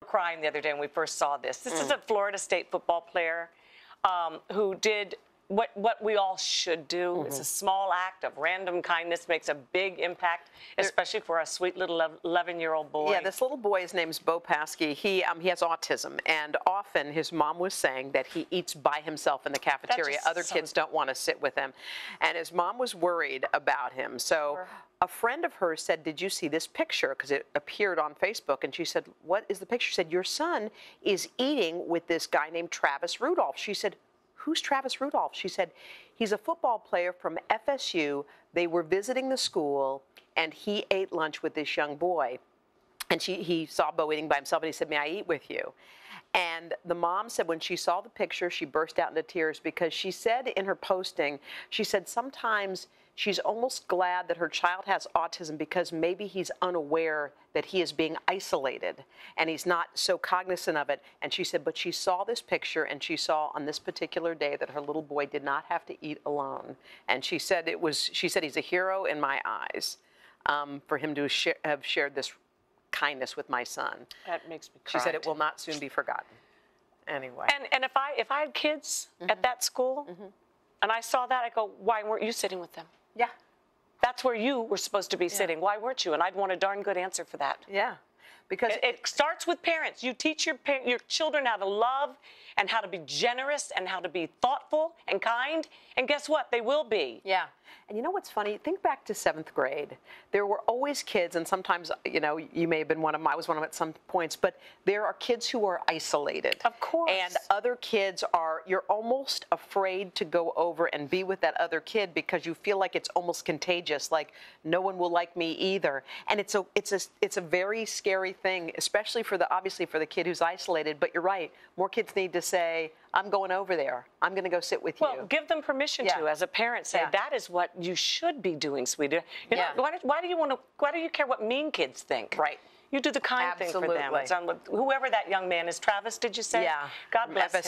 crying the other day when we first saw this. This is a Florida State football player who did what we all should do. It's a small act of random kindness, makes a big impact, especially for a sweet little 11-year-old boy. Yeah, this little boy, his name's Bo Paskey. He has autism, and often his mom was saying that he eats by himself in the cafeteria. Other kids don't want to sit with him, and his mom was worried about him. So a friend of hers said, "Did you see this picture?" Because it appeared on Facebook, and she said, "What is the picture?" She said, "Your son is eating with this guy named Travis Rudolph." She said, "Who's Travis Rudolph?" She said, "He's a football player from FSU. They were visiting the school, and he ate lunch with this young boy." And he saw Bo eating by himself, and he said, "May I eat with you?" And the mom said when she saw the picture, she burst out into tears because she said in her posting, she said sometimes she's almost glad that her child has autism because maybe he's unaware that he is being isolated and he's not so cognizant of it. And she said, but she saw this picture and she saw on this particular day that her little boy did not have to eat alone. And she said he's a hero in my eyes for him to have shared this kindness with my son. That makes me cry. She said it will not soon be forgotten. Anyway. And if I had kids at that school and I saw that, I go, why weren't you sitting with them? Yeah. That's where you were supposed to be sitting. Why weren't you? And I'd want a darn good answer for that. Yeah. Because it starts with parents. You teach your children how to love and how to be generous and how to be thoughtful and kind. And guess what? They will be. Yeah. And you know what's funny? Think back to 7th grade. There were always kids, and sometimes, you know, you may have been one of them. I was one of them at some points. But there are kids who are isolated. Of course. And other kids you're almost afraid to go over and be with that other kid because you feel like it's almost contagious, no one will like me either. And it's a very scary thing, especially obviously for the kid who's isolated. But you're right. More kids need to say, I'm going over there. I'm going to go sit with you. Well, give them permission to, as a parent, say that is what you should be doing, sweetie. Why do you care what mean kids think? Right. You do the kind thing for them. Whoever that young man is, Travis, did you say? Yeah. God bless him.